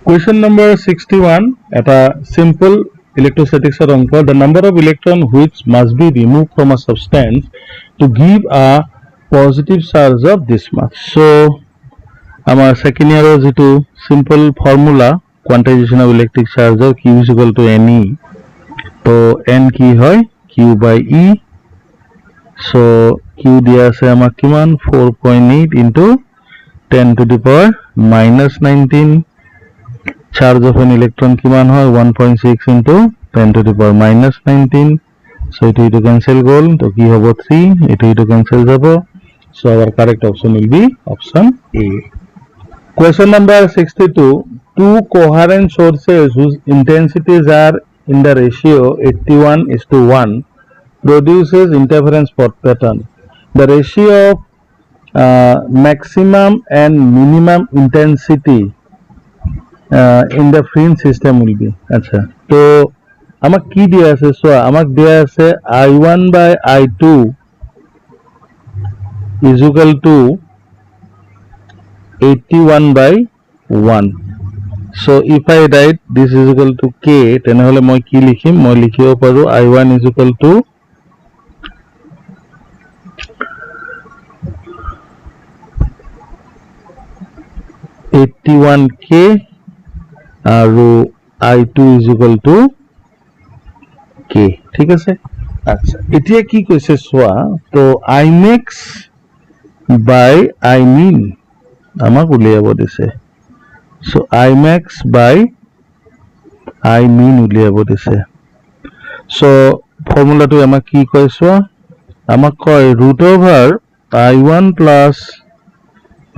Question number 61, at a simple electrostatics অংক. The number of electron which must be removed from a substance to give a positive charge of this much. So, our second year is to simple formula quantization of electric charge of Q is equal to NE. So, N ki hoy Q by E. So, Q diya ase amak kiman 4.8 into 10 to the power minus 19. Charge of an electron kiman hoy 1.6 into 10 to the power minus 19. So it cancel gol to ki hobo 3, it cancel jabo. So our correct option will be option A. Question number 62, two coherent sources whose intensities are in the ratio 81:1 produces interference pattern. The ratio of maximum and minimum intensity in the fringe system will be. আচ্ছা, তো আমাক কি দিয়া আছে? চোৱা, আমাক দিয়া আছে I1 by I2 is equal to 81/1. So if I write this is equal to K, তেনেহলে মই কি লিখিম? মই লিখিব পাৰো I1 is equal to 81K আৰু I2 is equal to K. ঠিক আছে? আচ্ছা, এতিয়া কি কৈছে চোৱা, তো Imax by Imin আমাক উলিয়াব দিছে. So Imax by Imin উলিয়াব দিছে. So ফৰ্মুলাটো আমাক কি কয় চোৱা, আমাক কয় root over I1 plus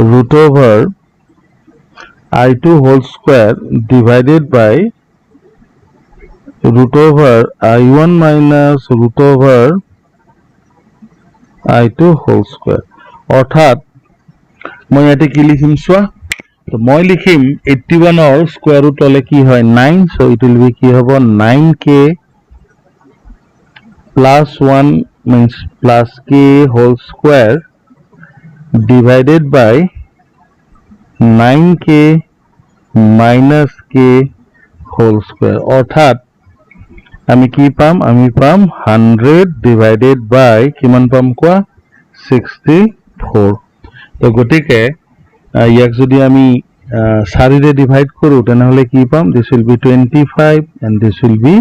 root over I2 whole square divided by root over I1 minus root over I2 whole square. অর্থাৎ মই ইয়াতে কি লিখিম চোৱা, তো মই লিখিম 81 or square root ললে কি হয় 9. So it will be কি হ'ব 9K plus 1 means plus K whole square divided by 9K minus K whole square. অর্থাৎ আমি কি পাম? আমি পাম 100 divided by কিমান পাম কোৱা 64. তো গতিকে ইয়াক যদি আমি 4 ৰে ডিভাইড কৰো তেনেহলে কি পাম? This will be 25 and this will be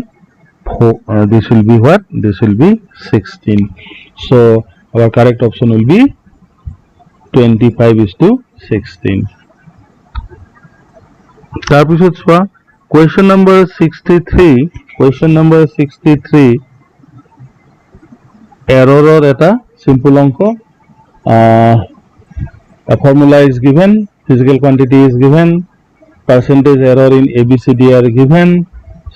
4, this will be what? This will be 16. So our correct option will be 25:16. তাৰপিছত চোৱা question number 63 error এটা simple অংক. A formula is given, physical quantity is given, percentage error in ABCD are given.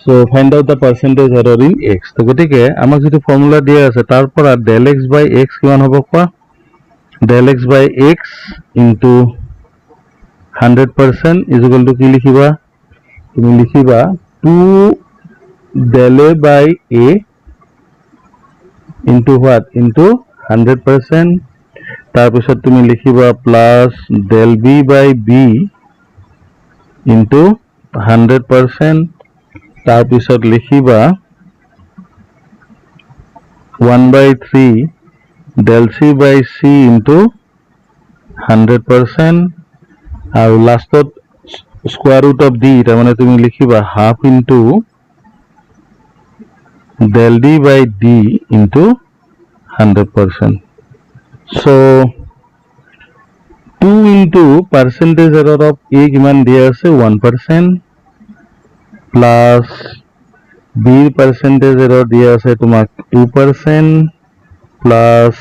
So find out the percentage error in X. তো গতিকে আমাক যেটো formula দিয়া আছে তাৰ পৰা del x by x কিমান হ'ব কোৱা? del x by x into 100% is equal to কি লিখিবা? তুমি লিখিবা 2 del a by a into what? Into 100%. তাৰপিছত তুমি লিখিবা plus del b by b into 100%. তাৰপিছত লিখিবা 1/3 del c by c into 100%. আৰু লাষ্টত square root of d, তাৰ মানে তুমি লিখিবা half into del d by d into 100%. So 2 into percentage error of a কিমান দিয়া আছে 1% plus b percentage error দিয়া আছে তোমাক 2% plus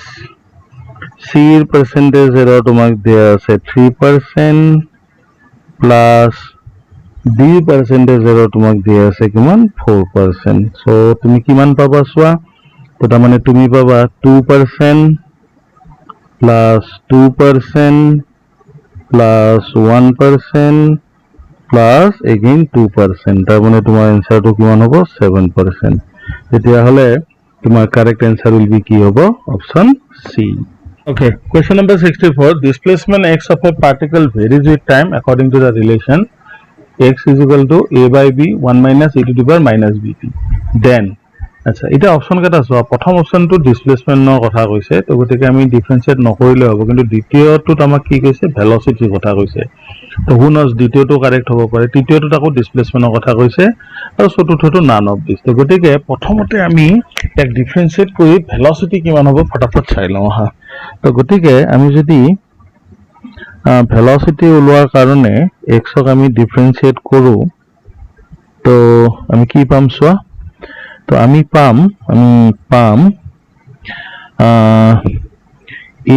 c percentage error তোমাক দিয়া আছে 3% plus d percentage error তোমাক দিয়া আছে কিমান 4%. So তুমি কিমান পাবা চোৱা, তো তাৰ মানে তুমি পাবা 2% plus 2% plus 1% plus again 2%. তাৰ মানে তোমাৰ এনসাৰটো কিমান হ'ব 7%. তেতিয়া হলে তোমাৰ correct answer will be কি হ'ব? Option C. Okay, question number 64. Displacement x of a particle varies with time according to the relation x is equal to a by b 1 minus e to the power minus bt. Then আচ্ছা এটা option কেটা চোৱা প্ৰথম অপশনটো ডিসপ্লেসমেন্টৰ কথা কৈছে তো গতিকে আমি ডিফাৰেন্সিয়েট নকৰিলে হ'ব কিন্তু দ্বিতীয়টোত আমাক কি কৈছে ভেলোসিটিৰ কথা কৈছে তো who knows দ্বিতীয়টো কাৰেক্ট হ'ব পাৰে তৃতীয়টোত আকৌ ডিসপ্লেসমেন্টৰ কথা কৈছে আৰু চতুৰ্থটো নান অফ দিস তো গতিকে প্ৰথমতে আমি এক ডিফাৰেন্সিয়েট কৰি ভেলোসিটি কিমান হ'ব ফটাফট চাই লওঁ হা তো গতিকে আমি যদি velocity উলোৱাৰ কাৰণে x ক আমি ডিফাৰেন্সিয়েট কৰো তো আমি কি পাম সোৱা তো আমি পাম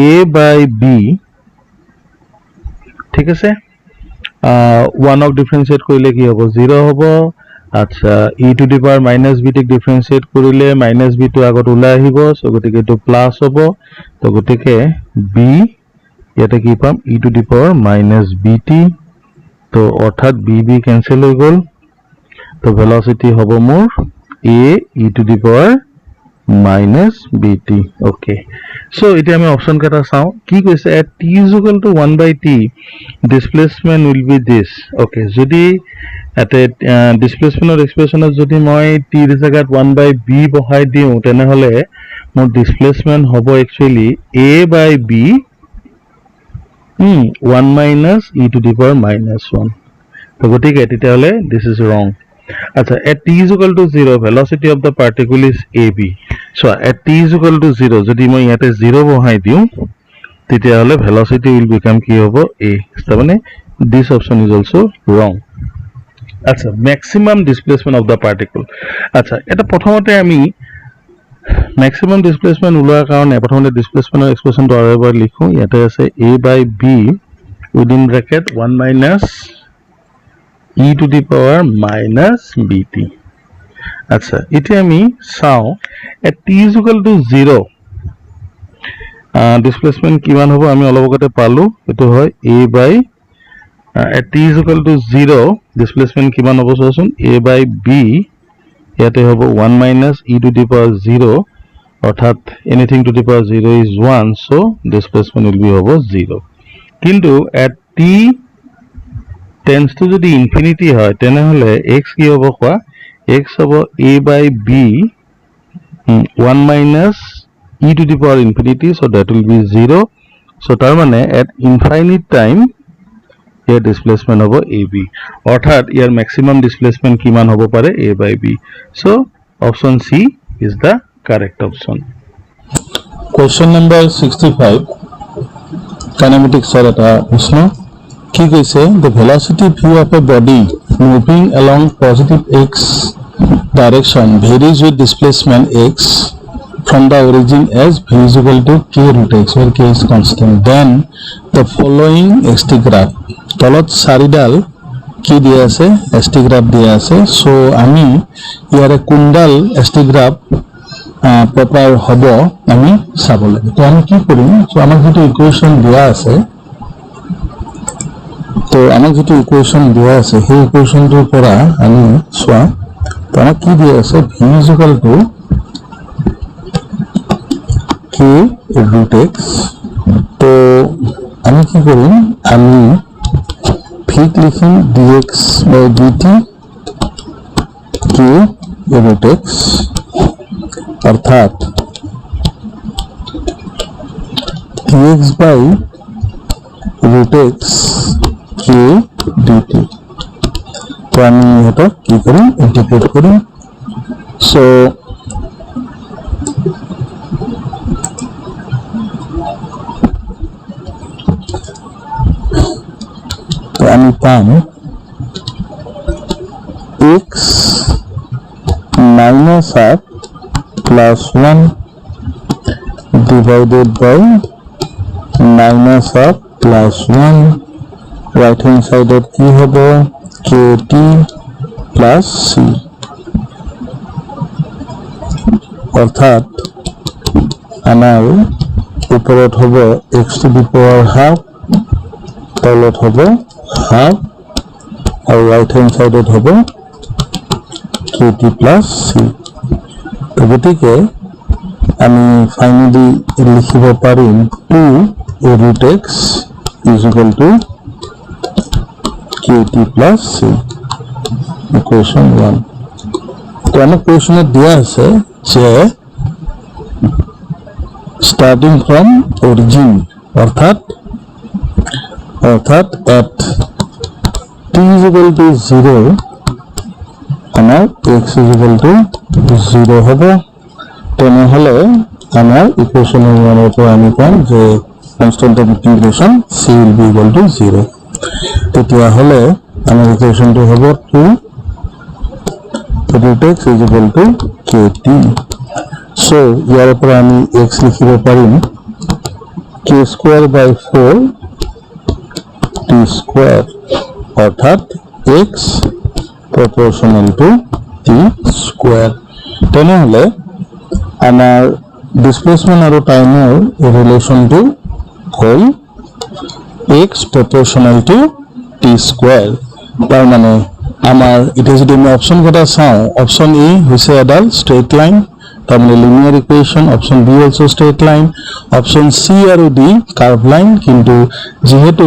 a by b ঠিক আছে 1 ক ডিফারেন্সিয়েট কৰিলে কি হ'ব 0 হ'ব আচ্ছা e to the power minus b ক ডিফারেন্সিয়েট কৰিলে minus b টো আগত ওলাই আহিব সো গতিকে এটো প্লাস হ'ব তো গতিকে b ইয়াতে কি পাম e to the power minus bt তো অৰ্থাৎ bb ক্যান্সেল হৈ গল তো ভেলোসিটি হ'ব মোৰ a e to the power minus bt okay so এটা আমি অপশন কেটা চাও কি কৈছে at t is equal to 1 by t displacement will be this okay যদি at displacement expression যদি মই t এর জায়গাত 1 by b বহাই দিও তেনে হলে মোৰ displacement হ'ব actually a by b 1 minus e to the power minus 1 তো গতিকে তেতিয়া হলে this is wrong আচ্ছা at t is equal to 0 velocity of the particle is ab so at t is equal to 0 যদি মই ইয়াতে 0 বহাই দিও তেতিয়া হলে velocity will become কি হ'ব a তাৰ মানে this option is also wrong আচ্ছা maximum displacement of the particle আচ্ছা এটা প্ৰথমতে আমি maximum displacement উলোৱাৰ কাৰণে প্ৰথমতে displacement expression টো আৰু এবাৰ লিখো ইয়াতে আছে a by b within bracket 1 minus e to the power minus bt আচ্ছা এতিয়া আমি চাও at t is equal to 0 displacement কিমান হ'ব আমি অলপতে পালো এটো হয় a by at t is equal to 0 displacement কিমান হ'ব চোৱাচোন a by b ইয়াতে হ'ব 1 minus e to the power 0 অৰ্থাৎ anything to the power 0 is 1 so displacement will be হ'ব 0 কিন্তু at t tends to যদি infinity হয় তেনে হলে x কি হ'ব কোৱা x হ'ব a by b 1 minus e to the power infinity so that will be 0 so তাৰ মানে at infinite time here displacement হ'ব ab অৰ্থাৎ ইয়াৰ maximum displacement কিমান হ'ব পাৰে a by b so option c is the correct option question number 65 kinematics er eta prashn কি কৈছে the velocity v of a body moving along positive x direction varies with displacement x from the origin as v is equal to k root x where k is constant then the following st graph তলত চাৰিডাল কি দিয়া আছে st graph দিয়া আছে so আমি ইয়াৰে কোনডাল st graph proper হ'ব আমি চাব লাগে তো আমি কি কৰিম সো আমাক যেটো ইকুয়েশন দিয়া আছে তো আমাক যেটো ইকুয়েশন দিয়া আছে সেই ইকুয়েশনটোৰ পৰা আমি সোৱা তো আমাক কি দিয়া আছে v is equal to k root x তো আমি কি কৰিম আমি v লিখিম dx by dt k root x অর্থাৎ dx by root x k dt তো আমি এটা কি করি ইন্টিগ্রেট করি সো তো আমি পাম x minus half plus 1 divided by minus half plus 1 right hand side of কি হ'ব kt plus c অর্থাৎ আমাৰ উপৰত হ'ব x to the power half তলত হ'ব half আৰু right hand side হ'ব kt plus c তো গতিকে আমি ফাইনালি লিখিব পাৰিম 2 root x is equal to kt plus c equation 1 তো আমার কোশ্চেনে দেওয়া আছে যে স্টার্টিং ফ্রম অরিজিন অর্থাৎ at t is equal to 0 আমার x is equal to 0 হবে তেনেহলে আমার ইকুয়েশন 1 এর উপর আমি পাম যে constant of integration c will be equal to 0 তেতিয়াহলে আমার ইকুয়েশনটো হবে 2 root x is equal to kt so ইয়াৰ উপৰ আমি x লিখিব পাৰিম k square by 4 t square অৰ্থাৎ x proportional to t square তেনেহলে আমাৰ ডিসপ্লেসমেন্ট আৰু টাইমৰ ৰিলেশনটো হ'ল x proportional to t square তাৰ মানে আমাৰ এটা যদি আমি অপশন কেটা চাও অপশন এ হৈছে এডাল স্ট্রেট লাইন তাৰ মানে linear equation option B also straight line option C আৰু ডি কার্ভ লাইন কিন্তু যেহেতু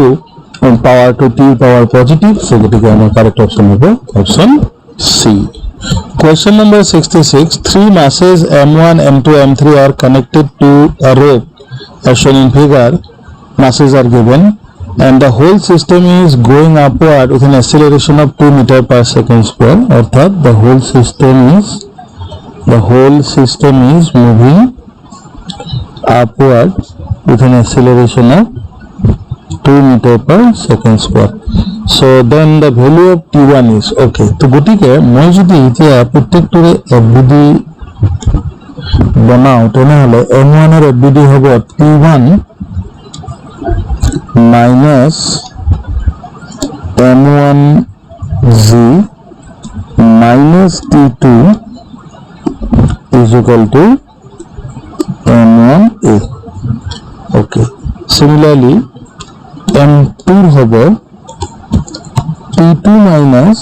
power two T power positive সেগটিকে আমার কারেক্ট অপশন হবে option C Question number 66 three masses m1 m2 m3 are connected to a rope as shown in figure masses are given and the whole system is going upward with an acceleration of 2 meter per second square অর্থাৎ the whole system is moving upward with an acceleration of 2 meter per second square so then the value of t1 is okay তো গটিকে মই যদি এতিয়া প্ৰত্যেকটোৰে fbd বনাও তেনেহলে m1 এর fbd হ'ব t1 minus m1g minus t2 is equal to m1a okay similarly m2 হবে t2 minus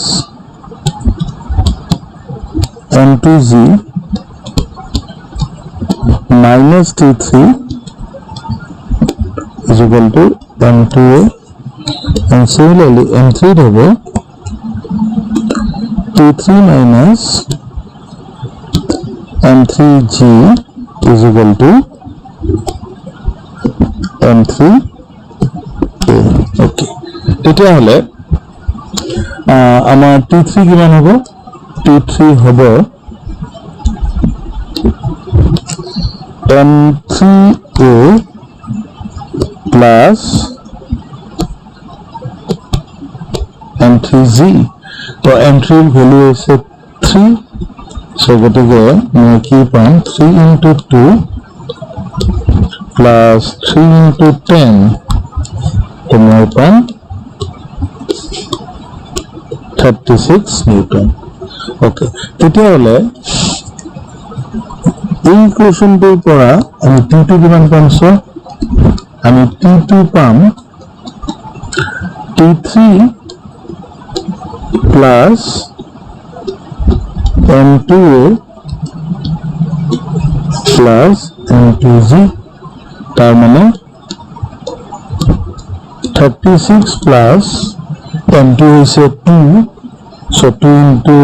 m2g minus t3 is equal to m2a and similarly m3 হবে t3 minus m3g is equal to m3a okay তেতিয়াহলে আমার t3 কিমান হবে t3 হবে m3a plus m3g তো m3 এর value আছে 3 সো গটিকে মই কি পাম 3 into 2 plus 3 into 10 তো মই পাম 36 নিউটন ওকে তেতিয়াহলে এই ইকুয়েশনটোৰ পৰা আমি t2 কিমান পাম সো আমি t2 পাম t3 plus m2a plus m2g তার মানে 36 plus m2 is 2 so 2 into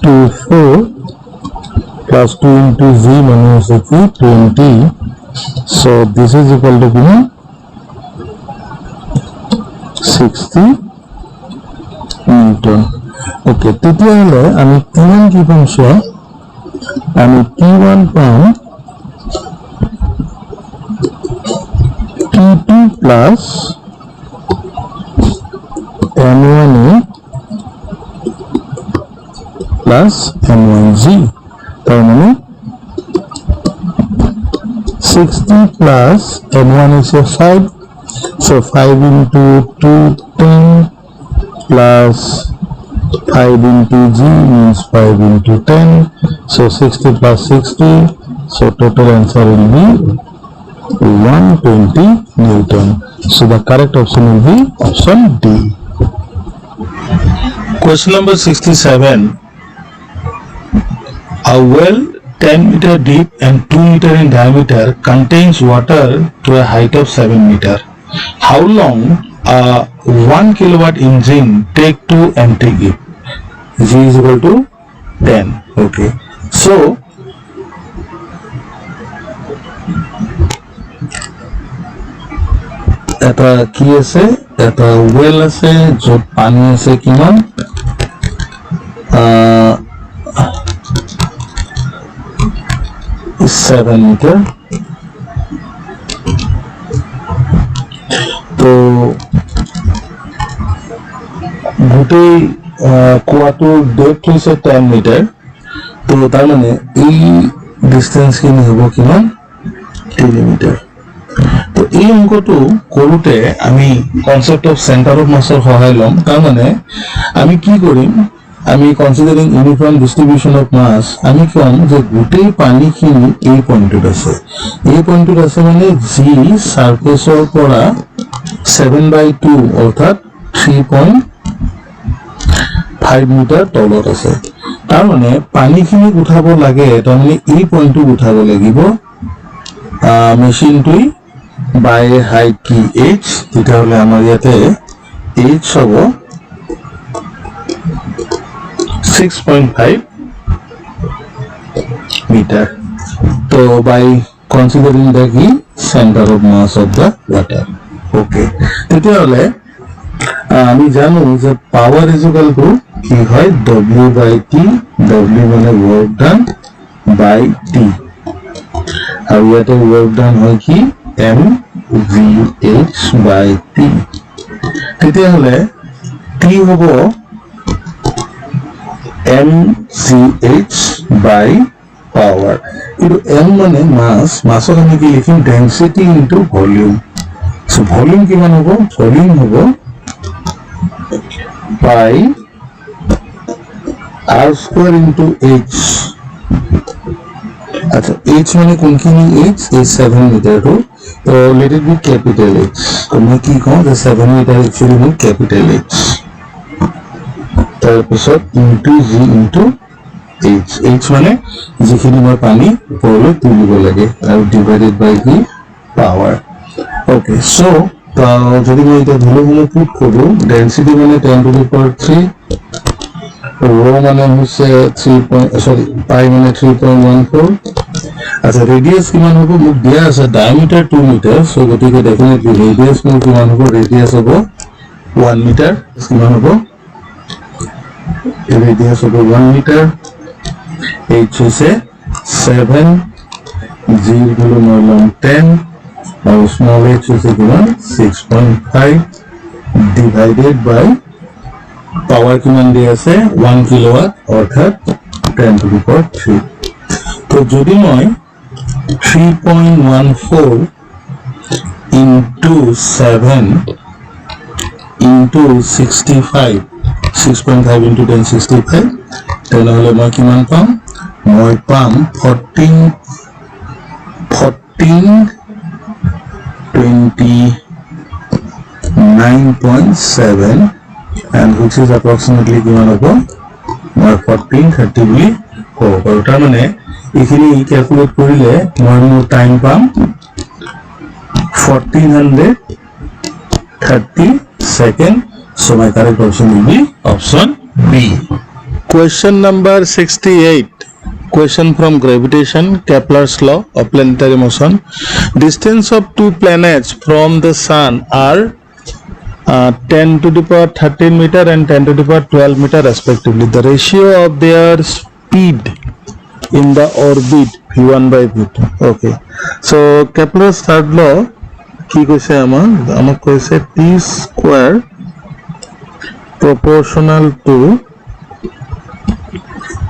2 4 plus 2 into z minus 20 so this is equal to 60 newton okay তেতিয়াহলে আমি t1 কি পাম সো আমি t1 পাম t2 plus m1a plus m1g তার মানে 60 plus m1 is 5 so 5 into 2 10 plus 5 into g means 5 into 10 so 60 plus 60 so total answer will be 120 newton so the correct option will be option D. Question number 67 a well 10 meter deep and 2 meter in diameter contains water to a height of 7 meter. How long a 1 kilowatt engine take to empty it? G is equal to 10. Okay, so এটা কি আছে, এটা well আছে য'ত পানী আছে কিমান 7 metre. তো গোটেই কুয়াটোৰ ডেপথ হৈছে 10 মিটাৰ। তো তাৰ মানে এই ডিস্টেন্স খিনি হ'ব কিমান 3 মিটাৰ। তো এই অংকটো কৰোতে আমি কনসেপ্ট অফ সেন্টাৰ অফ মাসৰ সহায় লম। তাৰ মানে আমি কি কৰিম, আমি considering uniform distribution of mass আমি কম যে গোটেই পানীখিনি এই পইণ্টত আছে। এই পইণ্টত আছে মানে জি সাৰফেসৰ পৰা 7/2 অৰ্থাৎ 3.5 মিটাৰ তলত আছে। তাৰ মানে পানীখিনি উঠাব লাগে, তাৰমানে এই পইণ্টটো উঠাব লাগিব মেচিনটোই বাই হাইট কি h, তেতিয়াহ'লে আমাৰ ইয়াতে h হ'ব 6.5 মিটাৰ। তো বাই কনসিডারিং দ্য কি centre of mass of the water. Okay, তেতিয়াহ'লে আমি জানো যে পাৱাৰ ইজ ইকুয়াল টু কি হয় W/T, W মানে ওয়াৰ্ক ডান বাই T, আৰু ইয়াতে ওয়ার্ক ডান হয় কি mVh/T। তেতিয়াহ'লে T হ'ব mgh/পাৱাৰ। কিন্তু m মানে মাছ, মাছক আমি কি লিখিম density into volume. So volume কিমান হ'ব, ভলিউম হ'ব পাই r² ইনটু h। আচ্ছা, h মানে কোনখিনি h, এই 7 মিটাৰটো। তো let it be capital H। তো মই কি কওঁ যে 7 মিটাৰ একচুয়ালি মোৰ ক্যাপিটাল H, তাৰপিছত into g into h। h মানে যিখিনি মই পানী ওপৰলৈ তুলিব লাগে, আৰু ডিভাইডেড বাই কি পাৱাৰ। ওকে, সো যদি মই এটা ভলিউমলৈ পুট কৰোঁ, ডেন্সিটি মানে 10 to the power 3, rho মানে হৈছে পাই মানে 3.14। আচ্ছা, রেডিয়াস কিমান হ'ব মোক দিয়া আছে, ডায়ামিটাৰ 2 মিটাৰ। সো গতিকে ডেফিনেটলি ৰেডিয়াস মোৰ কিমান হ'ব, ৰেডিয়াস হ'ব 1 মিটাৰ। কিমান হ'ব, ৰেডিয়াস হ'ব 1 মিটাৰ। h হৈছে 7, g হলো মই লম 10, আৰু স্মল h হৈছে কিমান 6.5 ডিভাইডেড বাই পাৱাৰ কিমান দি আছে 1 কিলোৱাট অৰ্থাৎ 10 to the power 3। তো যদি মই 3.14 into 7 into 65, 6.5 into 10 65, তেনেহ'লে মই কিমান পাম, মই পাম 1429.7, and which is approximately কিমান হ'ব, মই 1430 বুলি ক'ব পাৰোঁ। তাৰ মানে এইখিনি ক্যালকুলেট কৰিলে মই মোৰ টাইম পাম 1430 second. So my correct option will be option B. Question number 68. Question from gravitation, Kepler's law of planetary motion. Distance of two planets from the sun are 10 to the power 13 meter and 10 to the power 12 meter respectively. The ratio of their speed in the orbit v1 by v2. Okay, so Kepler's third law কি কৈছে, আমাক কৈছে t square proportional to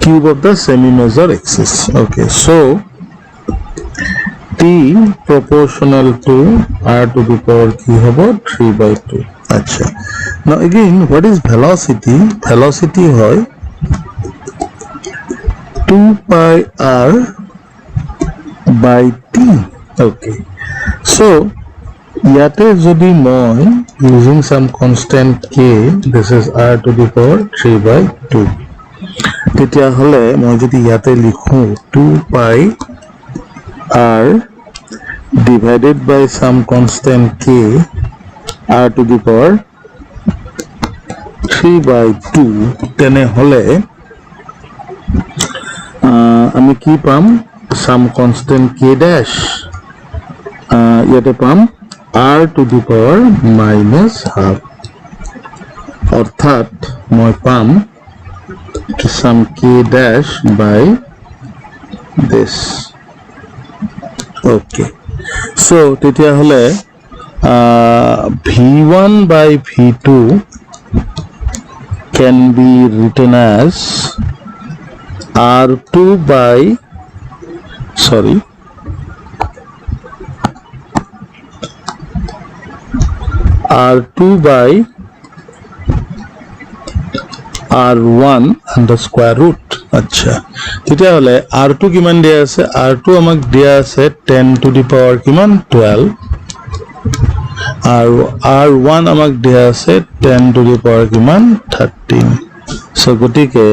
cube of the semi-major axis. Okay, so t proportional to r to the power কি হ'ব 3/2. আচ্ছা, now again what is velocity? Velocity হয় 2 pi r by t. Okay, so ইয়াতে যদি মই using some constant k, this is r to the power 3/2, তেতিয়াহ'লে মই যদি ইয়াতে লিখোঁ 2 pi r divided by some constant k r to the power 3/2, তেনেহ'লে আমি কি পাম সাম কনস্ট্যান্ট k ড্যাশ ইয়াতে পাম r to the power minus half অৰ্থাৎ মই পাম sum k dash by this okay so তেতিয়াহ'লে v1 by v2 can be written as r2 by r1 and the square root আচ্ছা তেতিয়াহ'লে r2 কিমান দিয়া আছে r2 আমাক দিয়া আছে 10 to the power কিমান 12 আৰু r1 আমাক দিয়া আছে 10 to the power কিমান 13 so গতিকে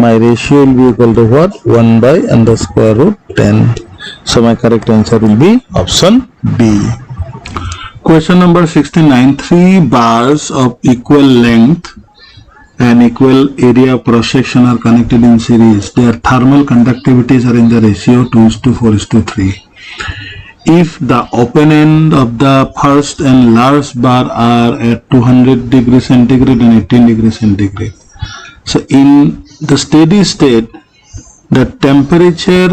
my ratio will be equal to what 1 by and the square root 10 so my correct answer will be option B. Question number 69. 3 bars of equal length and equal area of cross section are connected in series. Their thermal conductivities are in the ratio 2:4:3. If the open end of the first and last bar are at 200 degrees centigrade and 18 degrees centigrade. So in the steady state, the temperature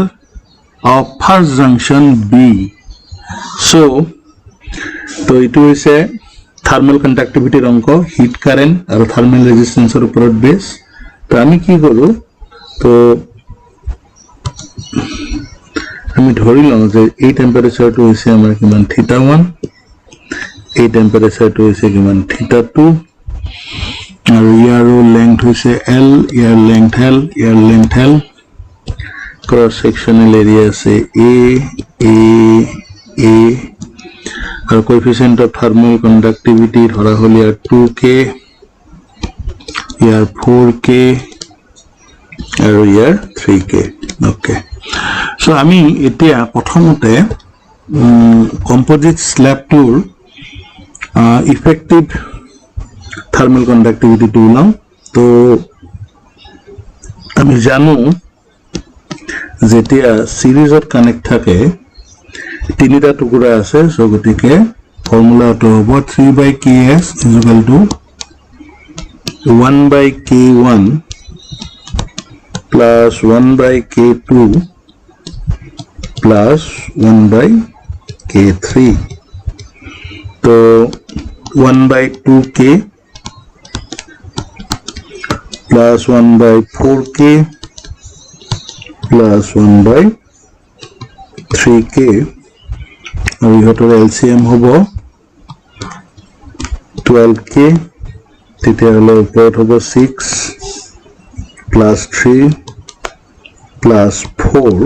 of first junction B. So it is a thermal conductivity অংক hit current আর thermal রেজিস্ট্যান্সের উপর base তো আমি কি করব তো আমি ধৰি লওঁ যে এই টেম্পাৰেচাৰটো হৈছে আমাৰ কিমান θ1 এই টেম্পাৰেচাৰটো হৈছে কিমান θ2 আৰু ইয়াৰো লেংথ হৈছে L ইয়াৰ length L cross sectional area আছে A और कोएफिशिएंट ऑफ थर्मल कंडक्टिविटी ধরা হল ইয়ার 2k ইয়ার 4k আৰু ইয়াৰ 3k ওকে সো আমি এতিয়া প্ৰথমতে কম্পোজিট স্ল্যাবটোৰ ইফেক্টিভ থাৰ্মাল কন্ডাক্টিভিটি টু লম তো আমি জানো যেতিয়া সিৰিজত কানেক্ট থাকে তিনিটা টুকুৰা আছে সো গতিকে ফৰ্মুলাটো হ'ব 3/ks = 1/k1 plus 1/k2 plus 1/k3 তো 1/2k plus 1/4k plus 1/3k और इहतर एलसीएम होबो 12k तेतियाहले उपৰত होबो 6 plus 3 plus 4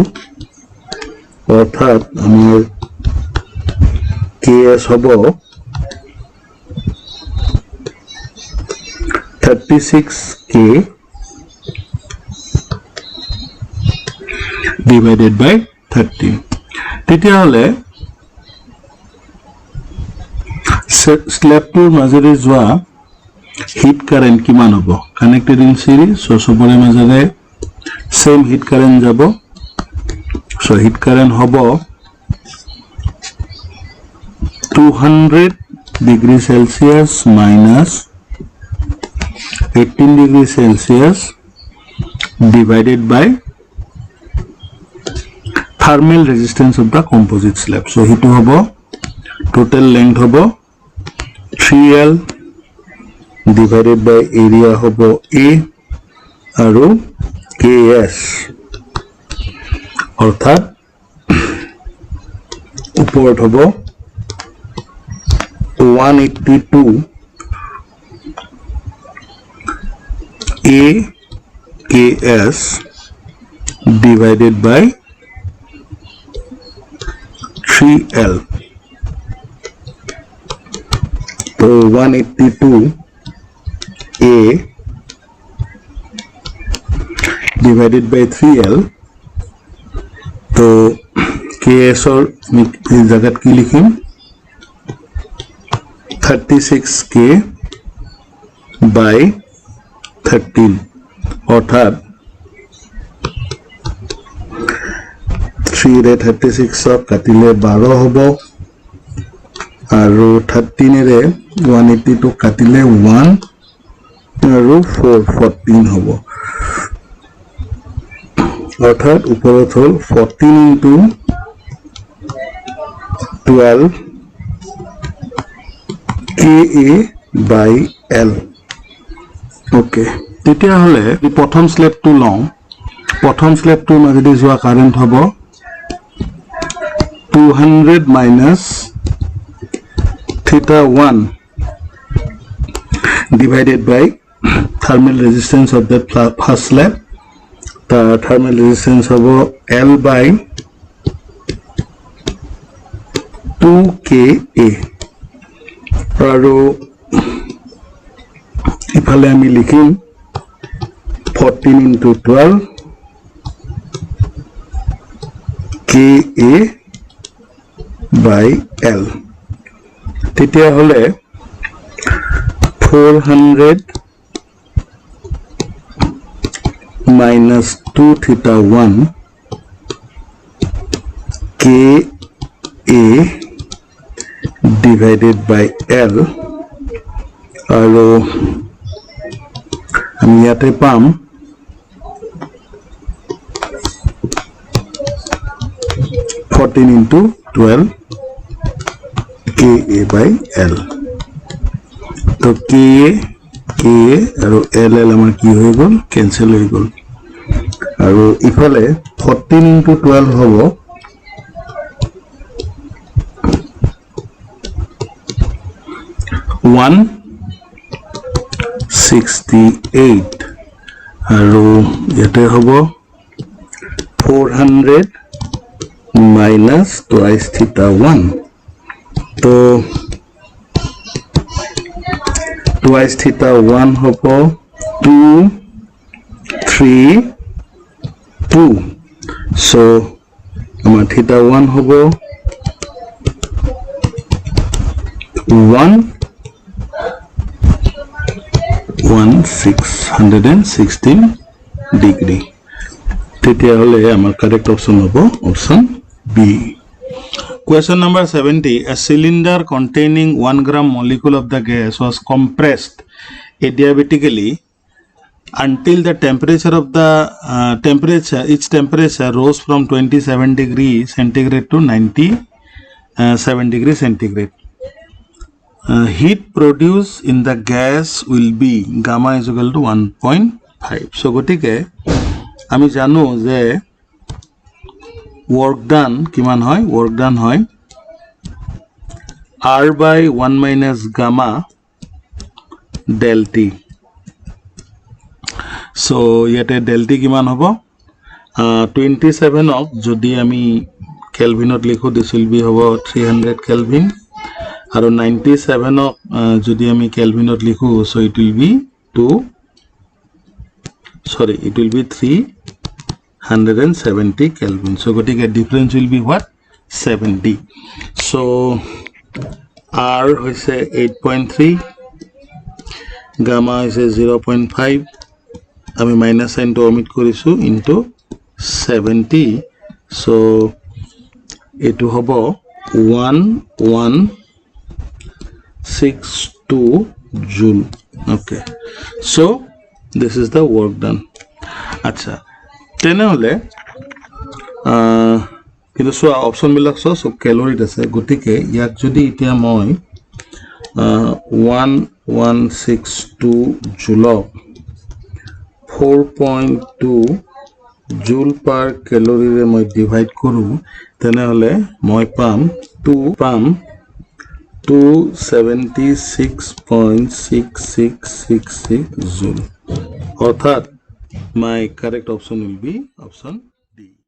अर्थात आमार ks होबो 36k divided by 30 তেতিয়াহলে স্ল্যাবটোৰ মাজেৰে যোৱা হিট কাৰেন্ট কিমান হ'ব কানেক্টেড ইন সিৰিজ সো সবৰে মাজেৰে সেম হিট কাৰেন্ট যাব সো হিট কাৰেন্ট হ'ব 200 degree Celsius minus 18 degree Celsius divided by thermal resistance of the composite slab so hitu hobo total length hobo 3L divided by area hobo A aru KS অর্থাৎ উপৰত hobo 182 AKS divided by 3L तो 182 A divided by 3L तो KS और इस जगत की लिखिम 36K by 13 अर्थात 3 रे 36 কাটিলে 12 হ'ব আৰু 13 रे 182 কাটিলে 1 আৰু 4 14 হ'ব অৰ্থাৎ ওপৰত হ'ল 14 into 12 KA by L okay তেতিয়া হলে প্ৰথম স্লেবটো লওঁ প্ৰথম স্লেবটোৰ মাজেদি যোৱা কাৰেন্ট হ'ব 200 minus theta 1 divided by thermal resistance of the first slab. The thermal resistance of L by 2 KA. আৰু ইফালে আমি লিখিম 14 into 12 KA by L. তেতিয়া হলে 400 minus 2 theta 1 KA divided by L আৰু আমি ইয়াতে পাম 14 into 12 KA by L. तो KA আৰু L আমাৰ কি হৈ গ'ল কেনসেল হৈ গ'ল আৰু ইফালে 14 into 12 হ'ব 168 আৰু ইয়াতে হ'ব 400 minus twice theta 1 तो twice theta 1 hobo 2 3 2 so amar theta 1 hobo 616 degree তেতিয়া হলে আমাৰ কারেক্ট অপশন হবো option B. Question number 70. A cylinder containing 1 gram molecule of the gas was compressed adiabatically until the temperature of the its temperature rose from 27 degrees centigrade to 97 degrees centigrade. Heat produced in the gas will be gamma is equal to 1.5. So gotike ami jano je work done kiman hoy work done hoy R by 1 minus gamma del T. So yete del T kiman hobo 27 of jodi ami kelvinot likho this will be hobo 300 kelvin aru 97 of jodi ami kelvinot likho so it will be 370 Kelvin. So gotike difference will be what 70. So R is 8.3, gamma is 0.5. Ami minus sign to omit korisu into 70. So etu hobo 1162 joule. Okay. So this is the work done. Acha. তেনেহলে কিন্তু so option বিলাক so ক্যালোরিত আছে গতিকে ইয়াক যদি এতিয়া মই 1162 জুল 4.2 জুল পার ক্যালোরি রে মই ডিভাইড কৰো তেনেহলে মই পাম 276.6666 জুল অৰ্থাৎ my correct option will be option